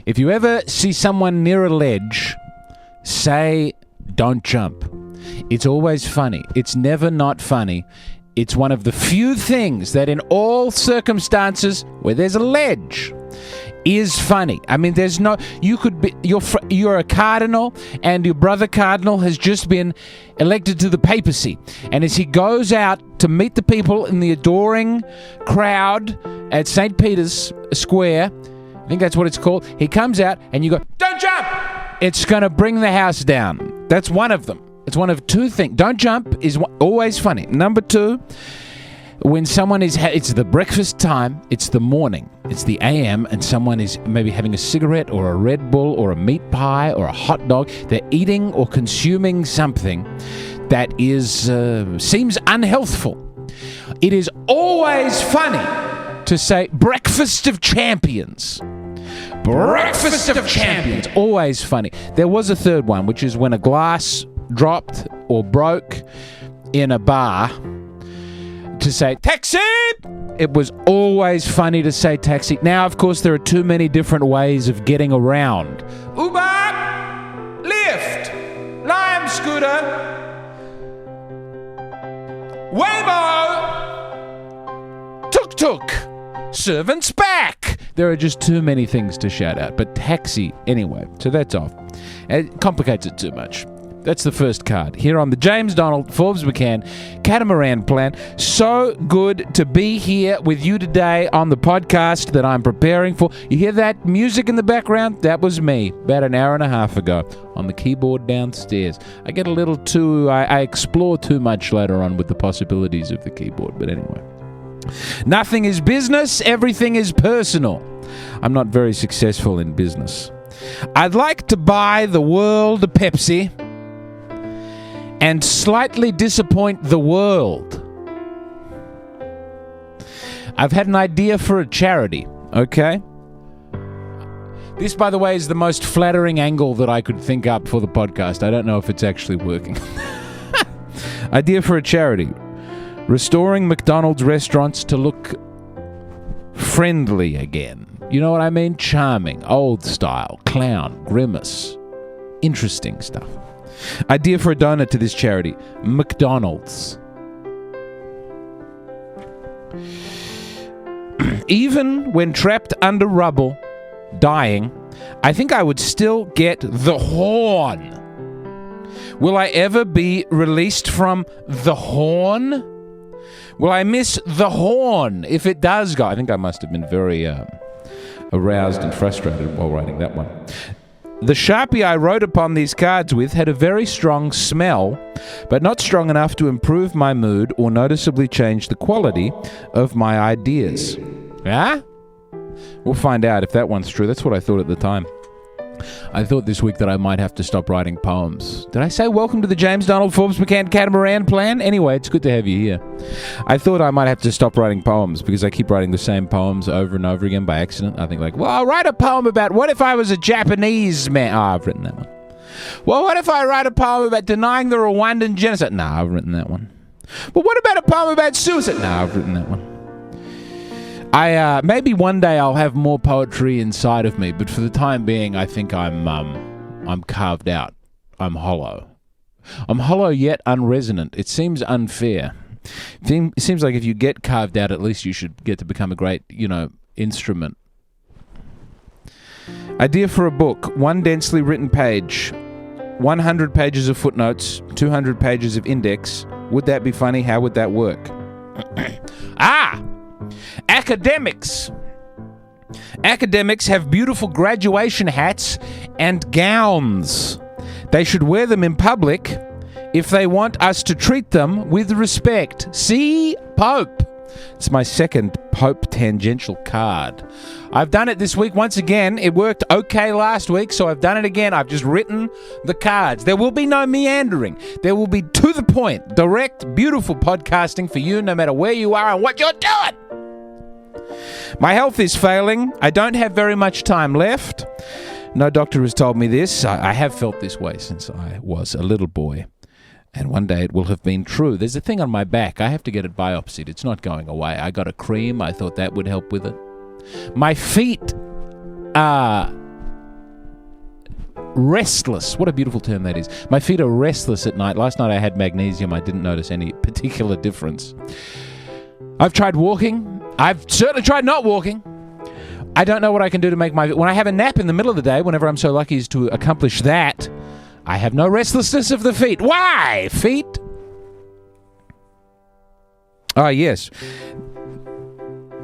If you ever see someone near a ledge, say, don't jump. It's always funny. It's never not funny. It's one of the few things that in all circumstances where there's a ledge is funny. I mean, there's no... You could be... You're a cardinal, and your brother cardinal has just been elected to the papacy. And as he goes out to meet the people in the adoring crowd at St. Peter's Square, I think that's what it's called, he comes out and you go, don't jump! It's going to bring the house down. That's one of them. It's one of two things. Don't jump is always funny. Number two, when someone is... it's the breakfast time, it's the morning, it's the AM, and someone is maybe having a cigarette or a Red Bull or a meat pie or a hot dog. They're eating or consuming something that is seems unhealthful. It is always funny to say, breakfast of champions. Breakfast of champions. Always funny. There was a third one, which is when a glass dropped or broke in a bar, to say, taxi! It was always funny to say taxi. Now, of course, there are too many different ways of getting around. Uber, Lyft, Lime Scooter, Waymo, Tuk-Tuk, Servant's Back. There are just too many things to shout out. But taxi, anyway, so that's off. It complicates it too much. That's the first card. Here on the James Donald, Forbes McCann, Catamaran plan. So good to be here with you today on the podcast that I'm preparing for. You hear that music in the background? That was me about an hour and a half ago on the keyboard downstairs. I get a little too... I explore too much later on with the possibilities of the keyboard, but anyway. Nothing is business, everything is personal. I'm not very successful in business. I'd like to buy the world a Pepsi and slightly disappoint the world. I've had an idea for a charity, okay? This, by the way, is the most flattering angle that I could think up for the podcast. I don't know if it's actually working. Idea for a charity. Restoring McDonald's restaurants to look friendly again. You know what I mean? Charming, old style, clown, grimace. Interesting stuff. Idea for a donor to this charity. McDonald's. Even when trapped under rubble, dying, I think I would still get the horn. Will I ever be released from the horn? Will I miss the horn if it does go? I think I must have been very aroused and frustrated while writing that one. The Sharpie I wrote upon these cards with had a very strong smell, but not strong enough to improve my mood or noticeably change the quality of my ideas. Yeah? We'll find out if that one's true. That's what I thought at the time. I thought this week that I might have to stop writing poems. Did I say welcome to the James Donald Forbes McCann Catamaran plan? Anyway, it's good to have you here. I thought I might have to stop writing poems because I keep writing the same poems over and over again by accident. I think well, I'll write a poem about what if I was a Japanese man? Oh, I've written that one. Well, what if I write a poem about denying the Rwandan genocide? No, I've written that one. Well, what about a poem about suicide? No, I've written that one. Maybe one day I'll have more poetry inside of me, but for the time being, I think I'm carved out. I'm hollow. I'm hollow yet unresonant. It seems unfair. It seems like if you get carved out, at least you should get to become a great, instrument. Idea for a book. 1 densely written page. 100 pages of footnotes. 200 pages of index. Would that be funny? How would that work? Academics. Academics have beautiful graduation hats and gowns. They should wear them in public if they want us to treat them with respect. See Pope. It's my second Pope tangential card. I've done it this week once again. It worked okay last week, so I've done it again. I've just written the cards. There will be no meandering. There will be to the point, direct, beautiful podcasting for you no matter where you are and what you're doing. My health is failing. I don't have very much time left. No doctor has told me this. I have felt this way since I was a little boy. And one day it will have been true. There's a thing on my back. I have to get it biopsied. It's not going away. I got a cream. I thought that would help with it. My feet are restless. What a beautiful term that is. My feet are restless at night. Last night I had magnesium. I didn't notice any particular difference. I've tried walking. I've certainly tried not walking. I don't know what I can do to make when I have a nap in the middle of the day, whenever I'm so lucky as to accomplish that, I have no restlessness of the feet. Why? Feet? Oh, yes.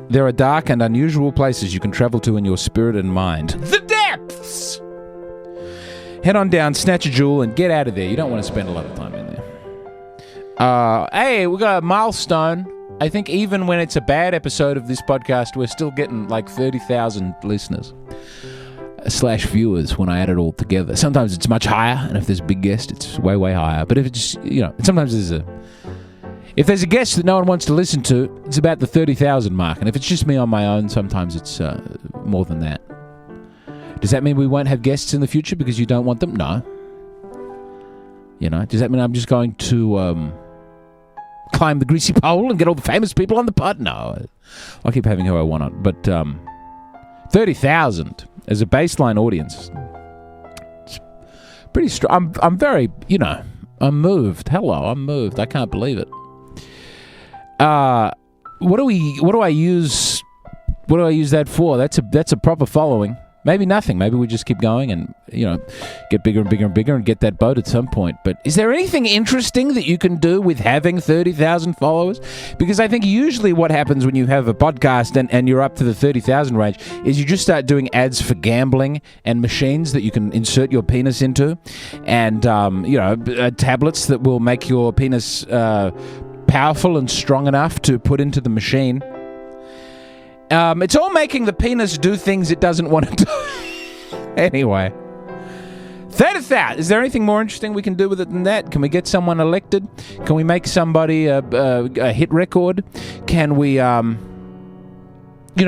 There are dark and unusual places you can travel to in your spirit and mind. The depths! Head on down, snatch a jewel, and get out of there. You don't want to spend a lot of time in there. Hey, we got a milestone. I think even when it's a bad episode of this podcast, we're still getting like 30,000 listeners / viewers when I add it all together. Sometimes it's much higher, and if there's a big guest, it's way, way higher. But if it's, sometimes if there's a guest that no one wants to listen to, it's about the 30,000 mark. And if it's just me on my own, sometimes it's more than that. Does that mean we won't have guests in the future because you don't want them? No. Does that mean I'm just going to climb the greasy pole and get all the famous people on the pod? No. I'll keep having who I want on. But 30,000 as a baseline audience. It's pretty strong. I'm very, I'm moved. Hello, I'm moved. I can't believe it. What do I use that for? That's a proper following. Maybe nothing. Maybe we just keep going and, get bigger and bigger and bigger and get that boat at some point. But is there anything interesting that you can do with having 30,000 followers? Because I think usually what happens when you have a podcast and you're up to the 30,000 range is you just start doing ads for gambling and machines that you can insert your penis into, and, tablets that will make your penis powerful and strong enough to put into the machine. It's all making the penis do things it doesn't want to do. Anyway. 30,000. Is there anything more interesting we can do with it than that? Can we get someone elected? Can we make somebody a hit record? Can we,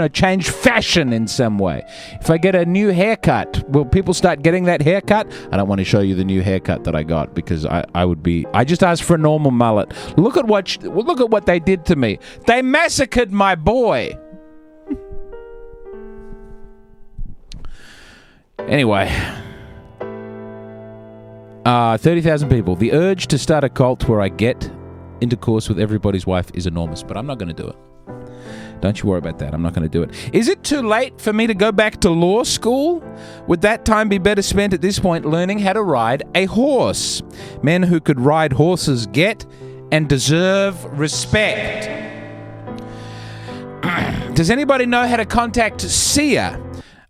change fashion in some way? If I get a new haircut, will people start getting that haircut? I don't want to show you the new haircut that I got because I just asked for a normal mullet. Look at what they did to me. They massacred my boy. Anyway, 30,000 people. The urge to start a cult where I get intercourse with everybody's wife is enormous, but I'm not going to do it. Don't you worry about that. I'm not going to do it. Is it too late for me to go back to law school? Would that time be better spent at this point learning how to ride a horse? Men who could ride horses get and deserve respect. Does anybody know how to contact Sia?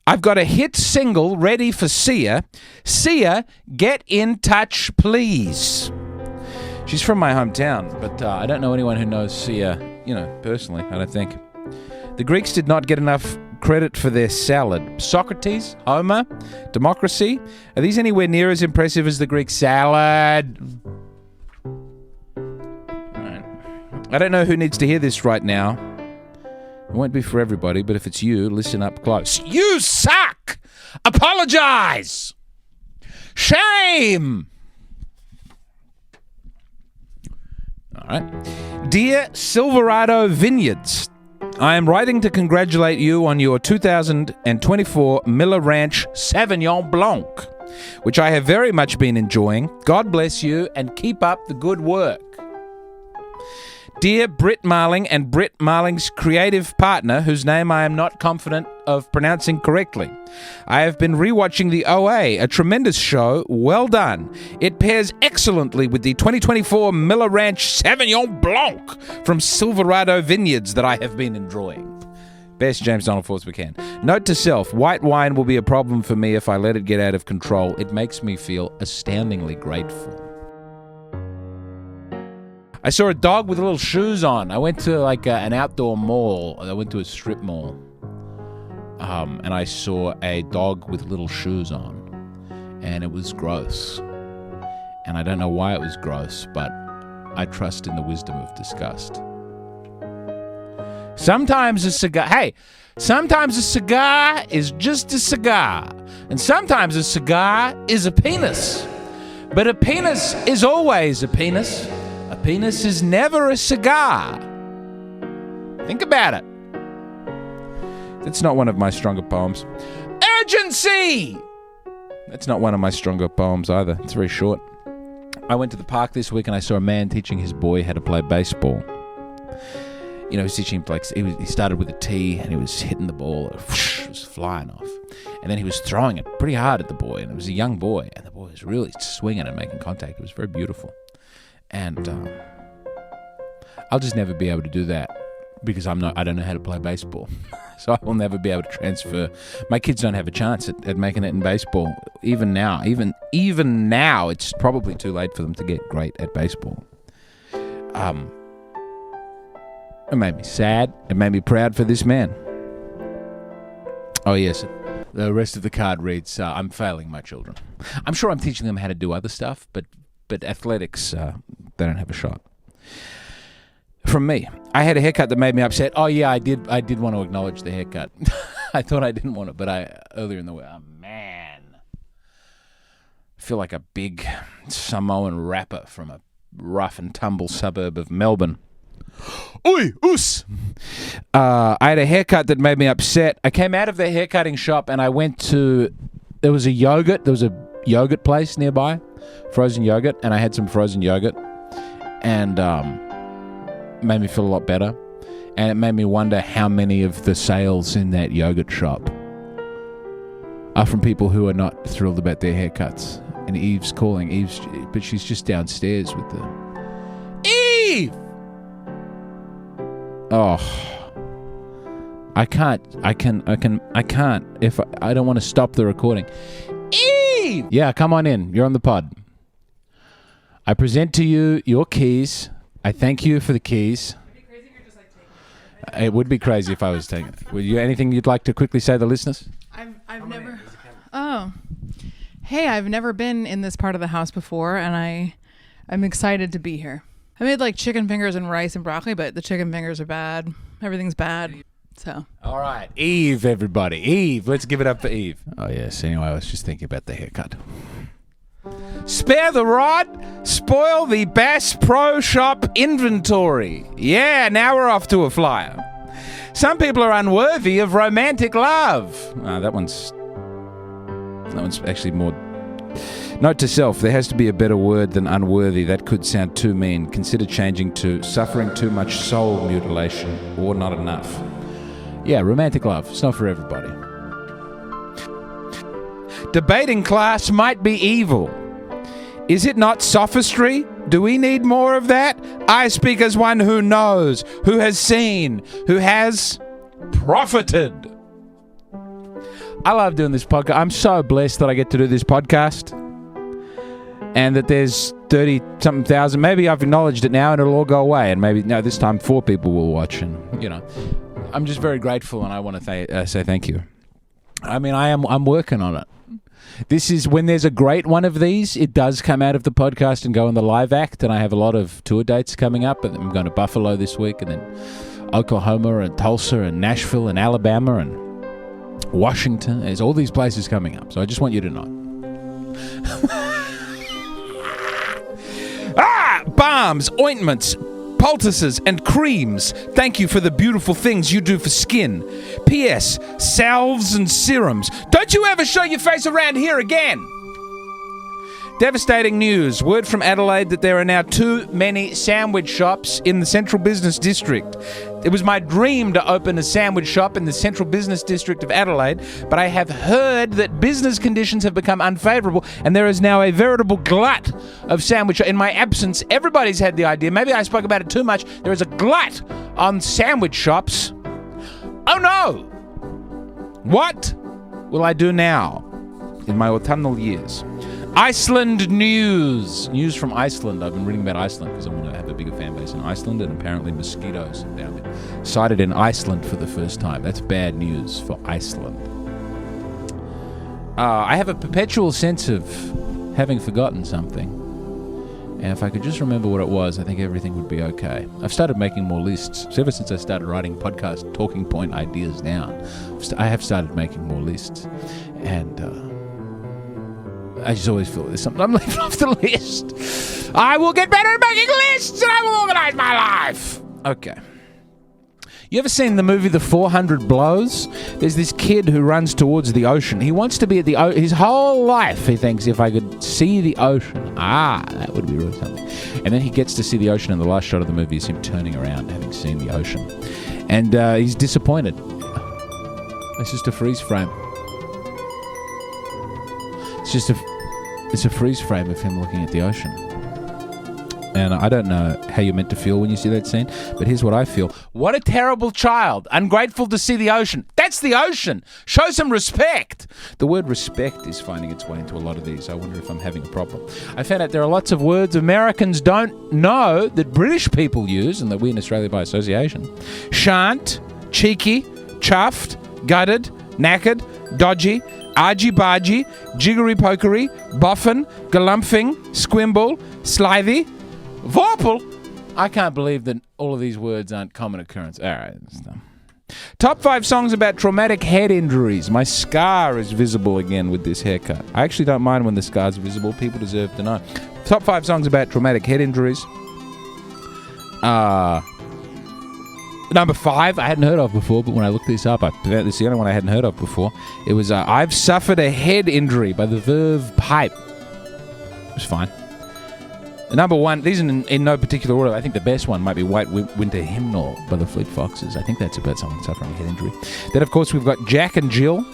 I've got a hit single ready for Sia. Sia, get in touch, please. She's from my hometown, but I don't know anyone who knows Sia, personally, I don't think. The Greeks did not get enough credit for their salad. Socrates, Homer, democracy. Are these anywhere near as impressive as the Greek salad? Right. I don't know who needs to hear this right now. It won't be for everybody, but if it's you, listen up close. You suck! Apologize! Shame! All right. Dear Silverado Vineyards, I am writing to congratulate you on your 2024 Miller Ranch Sauvignon Blanc, which I have very much been enjoying. God bless you and keep up the good work. Dear Britt Marling and Britt Marling's creative partner, whose name I am not confident of pronouncing correctly. I have been rewatching The OA, a tremendous show. Well done. It pairs excellently with the 2024 Miller Ranch Sauvignon Blanc from Silverado Vineyards that I have been enjoying. Best, James Donald Forbes McCann. Note to self, white wine will be a problem for me if I let it get out of control. It makes me feel astoundingly grateful. I saw a dog with little shoes on. I went to an outdoor mall. I went to a strip mall. And I saw a dog with little shoes on. And it was gross. And I don't know why it was gross, but I trust in the wisdom of disgust. Sometimes a cigar is just a cigar. And sometimes a cigar is a penis. But a penis is always a penis. A penis is never a cigar. Think about it. That's not one of my stronger poems. Urgency! That's not one of my stronger poems either. It's very short. I went to the park this week and I saw a man teaching his boy how to play baseball. He was teaching him, he started with a tee and he was hitting the ball. It was flying off. And then he was throwing it pretty hard at the boy. And it was a young boy. And the boy was really swinging and making contact. It was very beautiful. And I'll just never be able to do that because I don't know how to play baseball. So I will never be able to transfer. My kids don't have a chance at making it in baseball. Even now, even now, it's probably too late for them to get great at baseball. It made me sad. It made me proud for this man. Oh, yes. The rest of the card reads, I'm failing my children. I'm sure I'm teaching them how to do other stuff, but athletics, they don't have a shot. From me, I had a haircut that made me upset. Oh, yeah, I did want to acknowledge the haircut. I thought I didn't want it, but earlier in the week, oh, man. I feel like a big Samoan rapper from a rough and tumble suburb of Melbourne. Oi, oos! I had a haircut that made me upset. I came out of the haircutting shop and I went to... There was a yogurt place nearby, frozen yogurt, and I had some frozen yogurt. And made me feel a lot better. And it made me wonder how many of the sales in that yogurt shop are from people who are not thrilled about their haircuts. And Eve's calling. But she's just downstairs with the... Eve! Oh, I can't. If I don't want to stop the recording. Eve! Yeah, come on in. You're on the pod. I present to you your keys. I thank you for the keys. Would it be crazy if you're just taking it? It would be crazy if I was taking it. Would you anything you'd like to quickly say to the listeners? I've never. Oh, hey, I've never been in this part of the house before, and I'm excited to be here. I made chicken fingers and rice and broccoli, but the chicken fingers are bad. Everything's bad. So. All right. Eve, everybody. Eve. Let's give it up for Eve. Oh, yes. Anyway, I was just thinking about the haircut. Spare the rod, spoil the Bass Pro Shop inventory. Yeah, now we're off to a flyer. Some people are unworthy of romantic love. That one's actually more... Note to self, there has to be a better word than unworthy. That could sound too mean. Consider changing to suffering too much soul mutilation or not enough. Yeah, romantic love. It's not for everybody. Debating class might be evil. Is it not sophistry? Do we need more of that? I speak as one who knows, who has seen, who has profited. I love doing this podcast. I'm so blessed that I get to do this podcast. And that there's 30-something thousand. Maybe I've acknowledged it now and it'll all go away. And maybe this time 4 people will watch. And, I'm just very grateful and I want to say thank you. I mean, I'm working on it. This is when there's a great one of these, it does come out of the podcast and go in the live act. And I have a lot of tour dates coming up. And I'm going to Buffalo this week and then Oklahoma and Tulsa and Nashville and Alabama and Washington. There's all these places coming up. So I just want you to know. Balms, ointments, poultices, and creams. Thank you for the beautiful things you do for skin. P.S. Salves and serums. Don't you ever show your face around here again. Devastating news. Word from Adelaide that there are now too many sandwich shops in the Central Business District. It was my dream to open a sandwich shop in the Central Business District of Adelaide, but I have heard that business conditions have become unfavourable and there is now a veritable glut of sandwich. In my absence, everybody's had the idea. Maybe I spoke about it too much. There is a glut on sandwich shops. Oh no! What will I do now in my autumnal years? Iceland news. News from Iceland. I've been reading about Iceland because I want to have a bigger fan base in Iceland, and apparently mosquitoes have now been sighted in Iceland for the first time. That's bad news for Iceland. I have a perpetual sense of having forgotten something. And if I could just remember what it was, I think everything would be okay. I've started making more lists. So ever since I started writing podcast talking point ideas down, I have started making more lists. And I just always feel there's something I'm leaving off the list. I will get better at making lists and I will organize my life. Okay. You ever seen the movie The 400 Blows? There's this kid who runs towards the ocean. He wants to be at the his whole life. He thinks, if I could see the ocean, that would be really something. And then he gets to see the ocean, and the last shot of the movie is him turning around, having seen the ocean. And he's disappointed. It's just a freeze frame. It's a freeze frame of him looking at the ocean. And I don't know how you're meant to feel when you see that scene, but here's what I feel. What a terrible child. Ungrateful to see the ocean. That's the ocean. Show some respect. The word respect is finding its way into a lot of these. I wonder if I'm having a problem. I found out there are lots of words Americans don't know that British people use, and that we in Australia by association. Shan't, cheeky, chuffed, gutted, knackered, dodgy, argy-bargy, jiggery-pokery, boffin, galumphing, squimble, slithy, vorpal. I can't believe that all of these words aren't common occurrence. All right. Top 5 songs about traumatic head injuries. My scar is visible again with this haircut. I actually don't mind when the scar's visible. People deserve to know. Top 5 songs about traumatic head injuries. Number 5, I hadn't heard of before, but when I looked this up, this is the only one I hadn't heard of before. It was I've Suffered a Head Injury by the Verve Pipe. It was fine. Number 1, these are in no particular order. I think the best one might be White Winter Hymnal by the Fleet Foxes. I think that's about someone suffering a head injury. Then, of course, we've got Jack and Jill,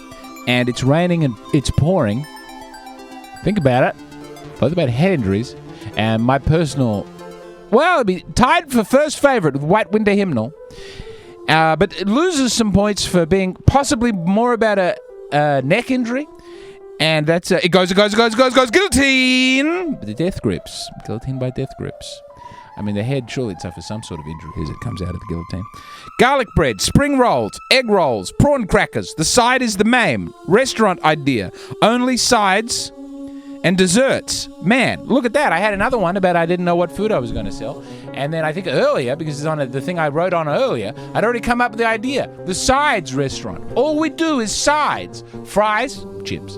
and It's Raining and It's Pouring. Think about it. Both about head injuries. And my personal... Well, it'd be tied for first favourite with White Winter Hymnal. But it loses some points for being possibly more about a neck injury. And that's... it goes, guillotine! The death grips. Guillotine by death grips. I mean, the head, surely it suffers some sort of injury as it comes out of the guillotine. Garlic bread, spring rolls, egg rolls, prawn crackers. The side is the main. Restaurant idea. Only sides... and desserts. Man, look at that. I had another one about I didn't know what food I was going to sell. And then I think earlier, because it's on the thing I wrote on earlier, I'd already come up with the idea. The sides restaurant. All we do is sides. Fries, chips.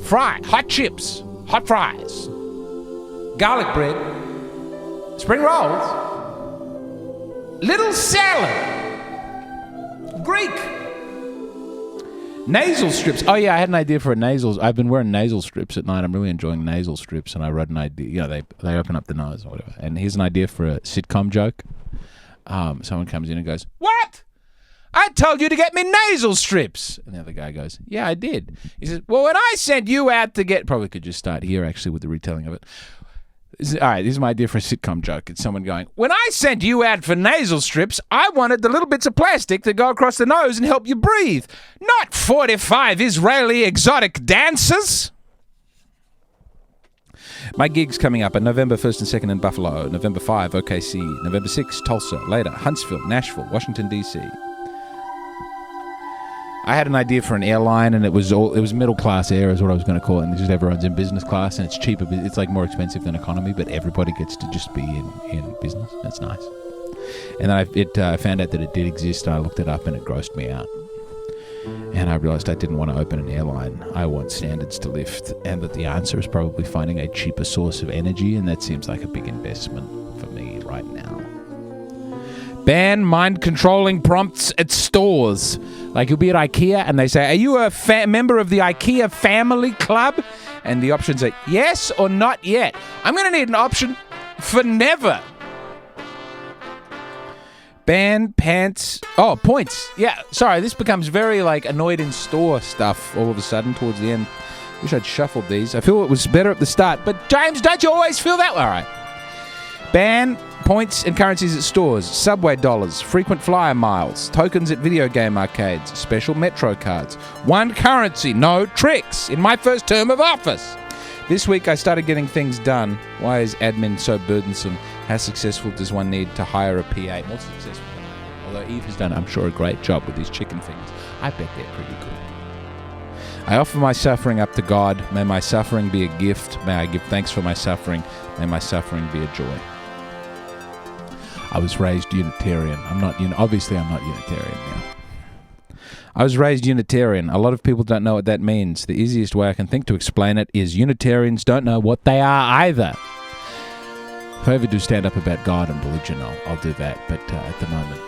Hot chips, hot fries. Garlic bread. Spring rolls. Little salad. Greek. Nasal strips. Oh, yeah, I had an idea for a nasal. I've been wearing nasal strips at night. I'm really enjoying nasal strips, and I wrote an idea. You know, they open up the nose or whatever. And here's an idea for a sitcom joke. Someone comes in and goes, "What? I told you to get me nasal strips." And the other guy goes, "Yeah, I did." He says, "Well, when I sent you out to get..." Probably could just start here, actually, with the retelling of it. All right, this is my idea for a sitcom joke. It's someone going, "When I sent you out for nasal strips, I wanted the little bits of plastic that go across the nose and help you breathe. Not 45 Israeli exotic dancers." My gigs coming up are November 1st and 2nd in Buffalo, November 5, OKC, November 6, Tulsa, later, Huntsville, Nashville, Washington, D.C. I had an idea for an airline, and it was middle class air is what I was going to call it, and just everyone's in business class, and it's cheaper. It's like more expensive than economy, but everybody gets to just be in business. That's nice. And then I found out that it did exist, and I looked it up, and it grossed me out. And I realized I didn't want to open an airline. I want standards to lift, and that the answer is probably finding a cheaper source of energy, and that seems like a big investment for me right now. Ban mind-controlling prompts at stores. Like, you'll be at IKEA and they say, "Are you a member of the IKEA family club?" And the options are yes or not yet. I'm going to need an option for never. Ban pants. Oh, points. Yeah, sorry, this becomes very, like, annoyed in store stuff all of a sudden towards the end. Wish I'd shuffled these. I feel it was better at the start. But, James, don't you always feel that way? All right. Ban points and currencies at stores, subway dollars, frequent flyer miles, tokens at video game arcades, special Metro cards. One currency, no tricks. In my first term of office. This week I started getting things done. Why is admin so burdensome? How successful does one need to hire a PA? More successful than I am. Although Eve has done, I'm sure, a great job with these chicken things. I bet they're pretty good. I offer my suffering up to God. May my suffering be a gift. May I give thanks for my suffering. May my suffering be a joy. I was raised Unitarian. Obviously I'm not Unitarian now. I was raised Unitarian. A lot of people don't know what that means. The easiest way I can think to explain it is Unitarians don't know what they are either. If I ever do stand up about God and religion, I'll do that. But at the moment,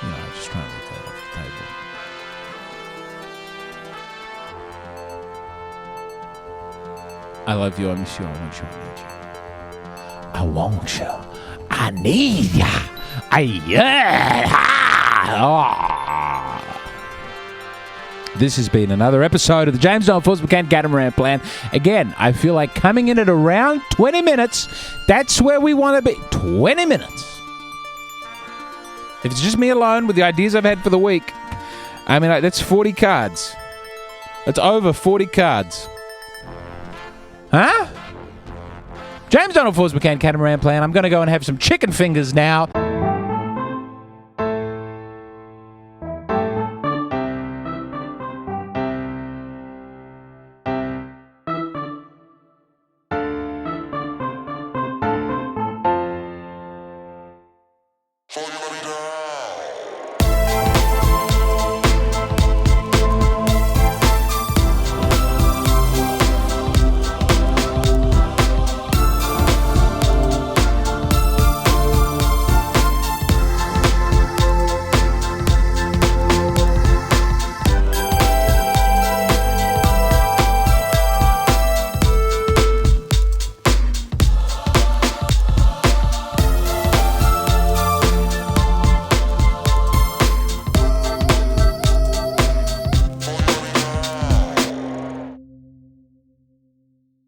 You know, just trying to get that off the table. I love you. I miss you. I want you. I need you. I want you. I need ya. This has been another episode of the James Don Forbes McCann Catamaran Plan. Again, I feel like coming in at around 20 minutes. That's where we want to be. 20 minutes. If it's just me alone with the ideas I've had for the week, I mean, that's 40 cards. That's over 40 cards. Huh? James Donald Forbes McCann Catamaran Plan. I'm going to go and have some chicken fingers now.